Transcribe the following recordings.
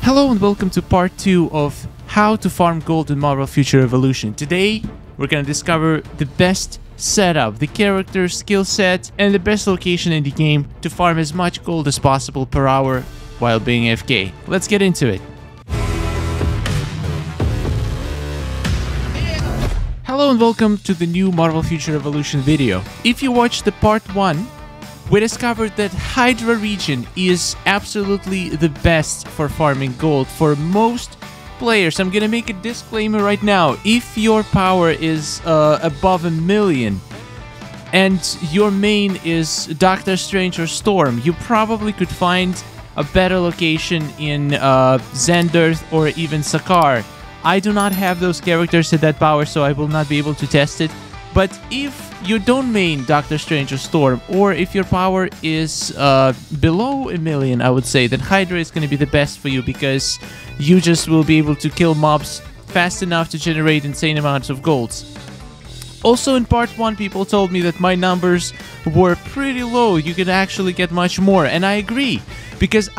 Hello and welcome to part 2 of how to farm gold in Marvel Future Evolution. Today we're gonna discover the best setup, the character, skill set, and the best location in the game to farm as much gold as possible per hour while being AFK. Let's get into it. Hello and welcome to the new Marvel Future Evolution video. If you watched the part 1, we discovered that Hydra region is absolutely the best for farming gold for most players. I'm gonna make a disclaimer right now. If your power is above 1 million and your main is Doctor Strange or Storm, you probably could find a better location in Xanderth or even Sakaar. I do not have those characters at that power, so I will not be able to test it. But if you don't main Doctor Strange or Storm, or if your power is below 1 million, I would say that Hydra is going to be the best for you, because you just will be able to kill mobs fast enough to generate insane amounts of golds. Also in part 1, people told me that my numbers were pretty low. You could actually get much more, and I agree. Because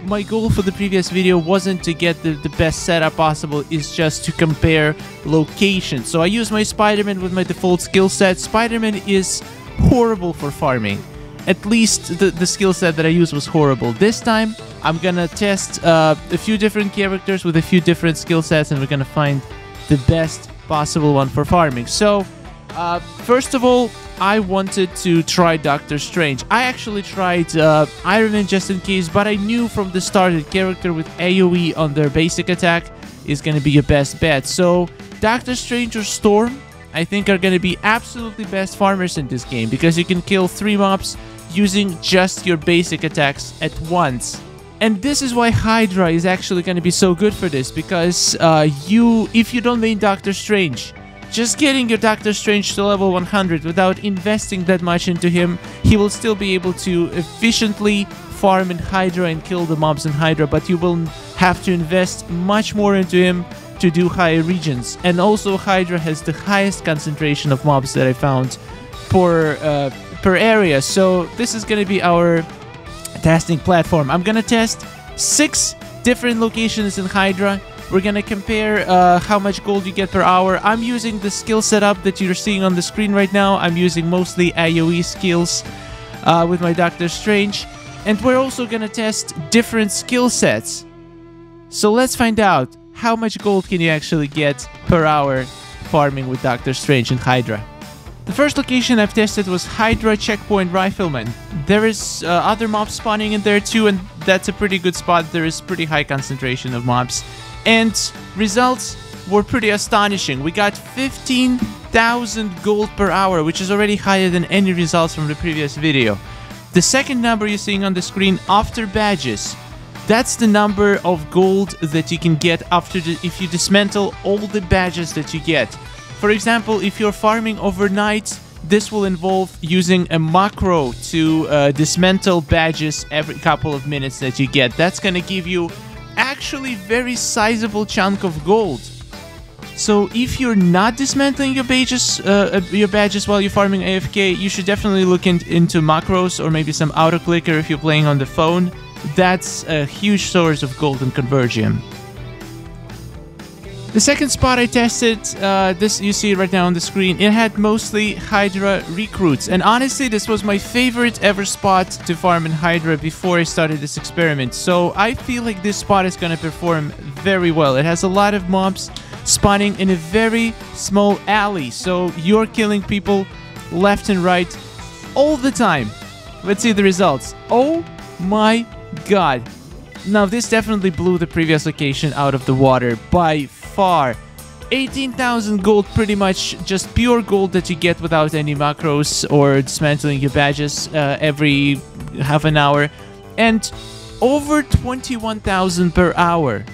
my goal for the previous video wasn't to get the best setup possible, it's just to compare locations. So I use my Spider-Man with my default skill set. Spider-Man is horrible for farming. At least the skill set that I used was horrible. This time, I'm gonna test a few different characters with a few different skill sets, and we're gonna find the best possible one for farming. So, first of all, I wanted to try Doctor Strange. I actually tried Iron Man just in case, but I knew from the start that character with AoE on their basic attack is going to be your best bet. So Doctor Strange or Storm, I think, are going to be absolutely best farmers in this game, because you can kill 3 mobs using just your basic attacks at once. And this is why Hydra is actually going to be so good for this, because if you don't main Doctor Strange, just getting your Doctor Strange to level 100 without investing that much into him, he will still be able to efficiently farm in Hydra and kill the mobs in Hydra, but you will have to invest much more into him to do higher regions. And also Hydra has the highest concentration of mobs that I found per area, so this is going to be our testing platform. I'm going to test 6 different locations in Hydra. We're gonna compare how much gold you get per hour. I'm using the skill setup that you're seeing on the screen right now. I'm using mostly AoE skills with my Doctor Strange. And we're also gonna test different skill sets. So let's find out how much gold can you actually get per hour farming with Doctor Strange and Hydra. The first location I've tested was Hydra Checkpoint Rifleman. There is other mobs spawning in there too, and that's a pretty good spot. There is pretty high concentration of mobs. And results were pretty astonishing. We got 15,000 gold per hour, which is already higher than any results from the previous video. The second number you're seeing on the screen after badges, that's the number of gold that you can get after if you dismantle all the badges that you get. For example, if you're farming overnight, this will involve using a macro to dismantle badges every couple of minutes that you get. That's gonna give you actually very sizable chunk of gold. So if you're not dismantling your badges while you're farming AFK, you should definitely look into macros or maybe some auto clicker if you're playing on the phone. That's a huge source of gold and convergium. The second spot I tested, this you see right now on the screen, it had mostly Hydra recruits, and honestly this was my favorite ever spot to farm in Hydra before I started this experiment. So I feel like this spot is gonna perform very well. It has a lot of mobs spawning in a very small alley, so you're killing people left and right all the time. Let's see the results. Oh my god. Now this definitely blew the previous location out of the water by far. 18,000 gold, pretty much just pure gold that you get without any macros or dismantling your badges every half an hour, and over 21,000 per hour.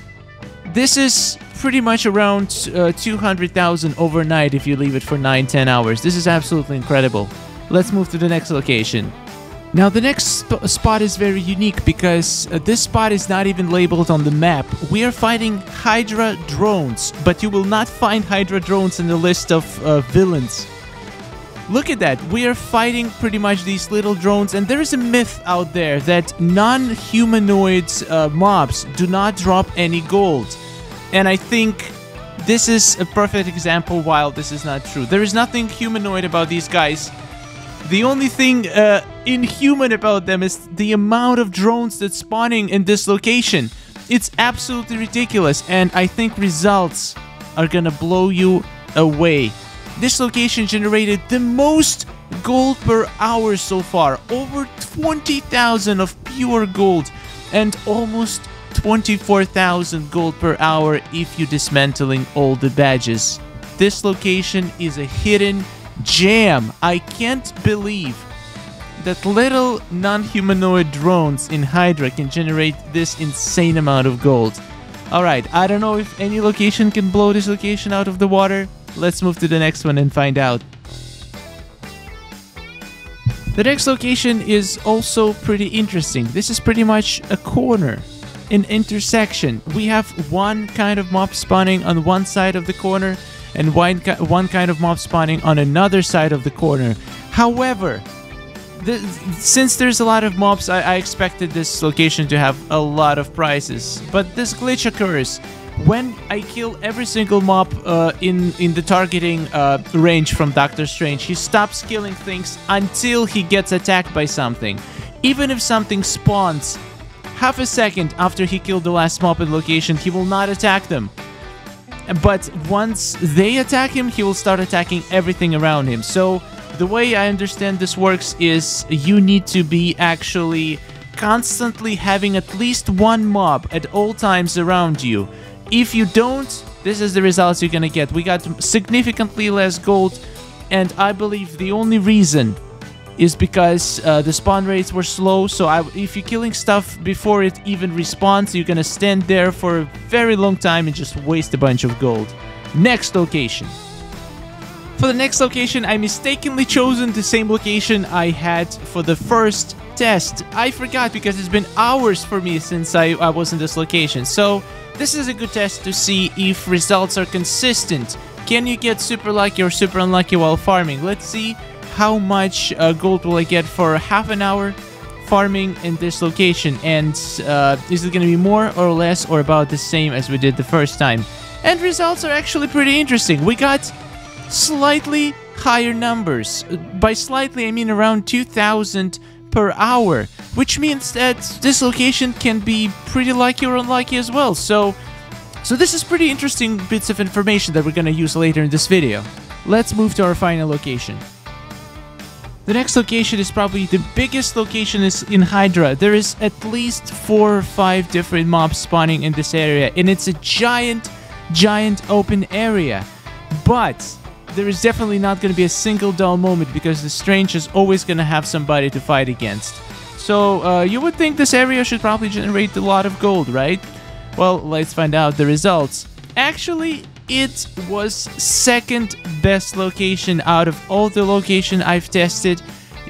This is pretty much around 200,000 overnight if you leave it for 9-10 hours. This is absolutely incredible. Let's move to the next location. Now the next spot is very unique because this spot is not even labeled on the map. We are fighting Hydra drones, but you will not find Hydra drones in the list of villains. Look at that. We are fighting pretty much these little drones, and there is a myth out there that non-humanoid mobs do not drop any gold. And I think this is a perfect example while this is not true. There is nothing humanoid about these guys. The only thing inhuman about them is the amount of drones that's spawning in this location. It's absolutely ridiculous, and I think results are gonna blow you away. This location generated the most gold per hour so far. Over 20,000 of pure gold and almost 24,000 gold per hour if you're dismantling all the badges. This location is a hidden gem. I can't believe that little non-humanoid drones in Hydra can generate this insane amount of gold. Alright, I don't know if any location can blow this location out of the water. Let's move to the next one and find out. The next location is also pretty interesting. This is pretty much a corner, an intersection. We have one kind of mob spawning on one side of the corner and one kind of mob spawning on another side of the corner. However, since there's a lot of mobs, I expected this location to have a lot of prizes. But this glitch occurs when I kill every single mob in the targeting range from Doctor Strange. He stops killing things until he gets attacked by something. Even if something spawns half a second after he killed the last mob in location, he will not attack them. But once they attack him, he will start attacking everything around him. So the way I understand this works is you need to be actually constantly having at least one mob at all times around you. If you don't, this is the results you're gonna get. We got significantly less gold, and I believe the only reason is because the spawn rates were slow. So if you're killing stuff before it even respawns, you're gonna stand there for a very long time and just waste a bunch of gold. Next location. For the next location, I mistakenly chosen the same location I had for the first test. I forgot because it's been hours for me since I was in this location. So this is a good test to see if results are consistent. Can you get super lucky or super unlucky while farming? Let's see how much gold will I get for half an hour farming in this location. And is it going to be more or less or about the same as we did the first time? And results are actually pretty interesting. We got slightly higher numbers. By slightly, I mean around 2,000 per hour, which means that this location can be pretty lucky or unlucky as well. So this is pretty interesting bits of information that we're gonna use later in this video. Let's move to our final location. The next location is probably the biggest location in Hydra. There is at least 4 or 5 different mobs spawning in this area, and it's a giant open area. But there is definitely not going to be a single dull moment because the Strange is always going to have somebody to fight against. So you would think this area should probably generate a lot of gold, right? Well, let's find out the results. Actually, it was second best location out of all the locations I've tested.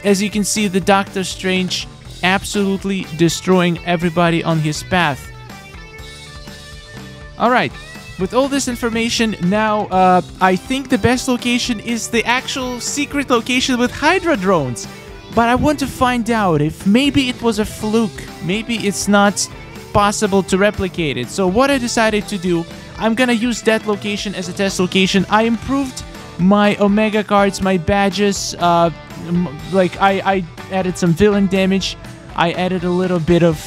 As you can see, the Doctor Strange absolutely destroying everybody on his path. Alright. With all this information, now I think the best location is the actual secret location with Hydra drones. But I want to find out if maybe it was a fluke. Maybe it's not possible to replicate it. So what I decided to do, I'm gonna use that location as a test location. I improved my Omega cards, my badges. Like I added some villain damage. I added a little bit of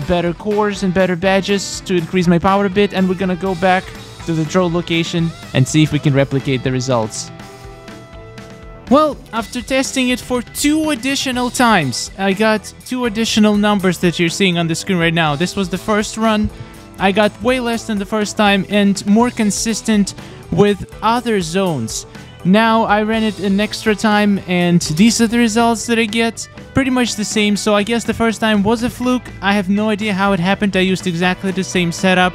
better cores and better badges to increase my power a bit, and we're gonna go back to the drone location and see if we can replicate the results. Well, after testing it for 2 additional times, I got 2 additional numbers that you're seeing on the screen right now. This was the first run. I got way less than the first time and more consistent with other zones. Now I ran it an extra time and these are the results that I get. Pretty much the same, so I guess the first time was a fluke. I have no idea how it happened. I used exactly the same setup.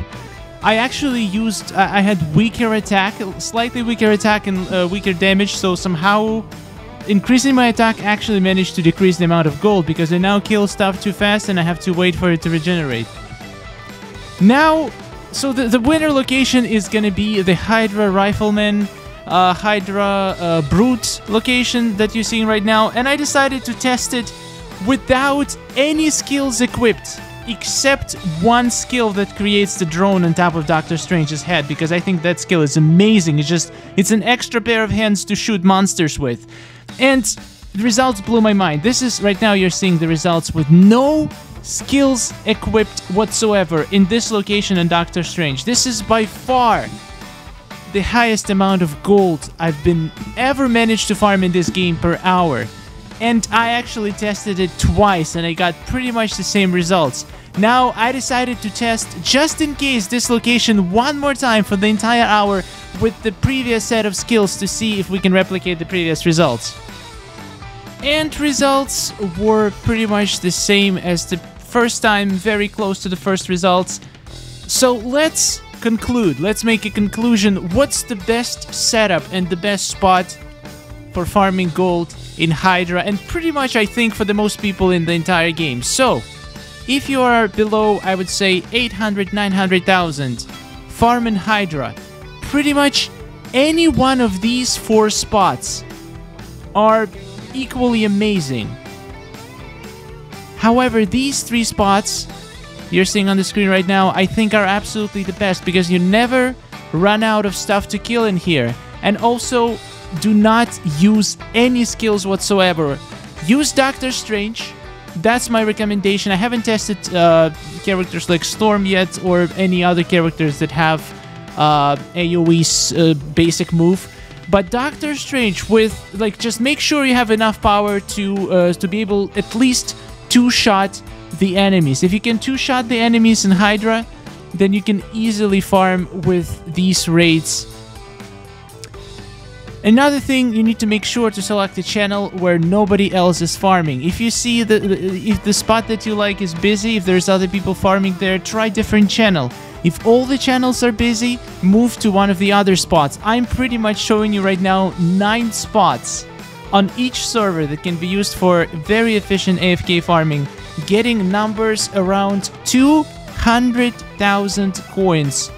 I actually used, I had weaker attack, slightly weaker attack and weaker damage, so somehow increasing my attack actually managed to decrease the amount of gold because I now kill stuff too fast and I have to wait for it to regenerate. Now, so the winner location is gonna be the Hydra Rifleman. Hydra Brute location that you're seeing right now, and I decided to test it without any skills equipped, except one skill that creates the drone on top of Doctor Strange's head, because I think that skill is amazing. It's an extra pair of hands to shoot monsters with. And the results blew my mind. This is, right now you're seeing the results with no skills equipped whatsoever in this location on Doctor Strange. This is by far the highest amount of gold I've been ever managed to farm in this game per hour. And I actually tested it twice and I got pretty much the same results. Now I decided to test, just in case, this location one more time for the entire hour with the previous set of skills to see if we can replicate the previous results. And results were pretty much the same as the first time, very close to the first results. So let's conclude. Let's make a conclusion. What's the best setup and the best spot for farming gold in Hydra, and pretty much I think for the most people in the entire game? So if you are below, I would say 800, 900,000, farm in Hydra. Pretty much any one of these 4 spots are equally amazing. However, these 3 spots you're seeing on the screen right now, I think are absolutely the best, because you never run out of stuff to kill in here. And also, do not use any skills whatsoever. Use Doctor Strange. That's my recommendation. I haven't tested characters like Storm yet, or any other characters that have AoE's basic move. But Doctor Strange, with, like, just make sure you have enough power to be able at least 2-shot the enemies. If you can 2-shot the enemies in Hydra, then you can easily farm with these raids. Another thing, you need to make sure to select a channel where nobody else is farming. If you see if the spot that you like is busy, if there's other people farming there, try different channel. If all the channels are busy, move to one of the other spots. I'm pretty much showing you right now 9 spots on each server that can be used for very efficient AFK farming, getting numbers around 200,000 coins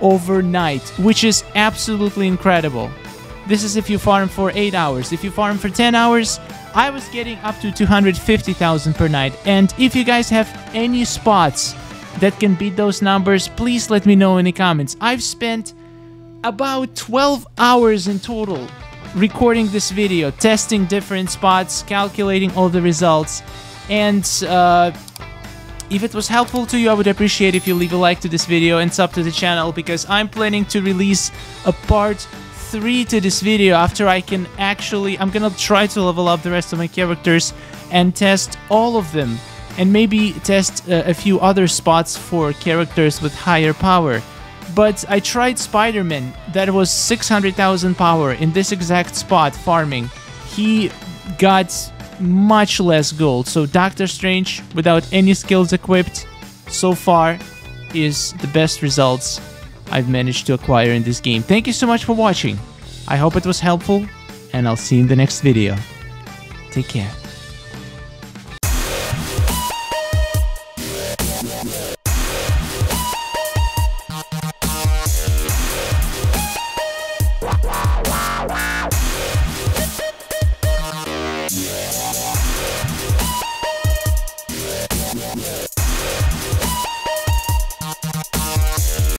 overnight, which is absolutely incredible. This is if you farm for 8 hours. If you farm for 10 hours, I was getting up to 250,000 per night. And if you guys have any spots that can beat those numbers, please let me know in the comments. I've spent about 12 hours in total recording this video, testing different spots, calculating all the results. And if it was helpful to you, I would appreciate if you leave a like to this video and sub to the channel, because I'm planning to release a part 3 to this video after I'm gonna try to level up the rest of my characters and test all of them, and maybe test a few other spots for characters with higher power. But I tried Spider-Man, that was 600,000 power in this exact spot farming. He got much less gold. So Doctor Strange, without any skills equipped, so far is the best results I've managed to acquire in this game. Thank you so much for watching. I hope it was helpful, and I'll see you in the next video. Take care.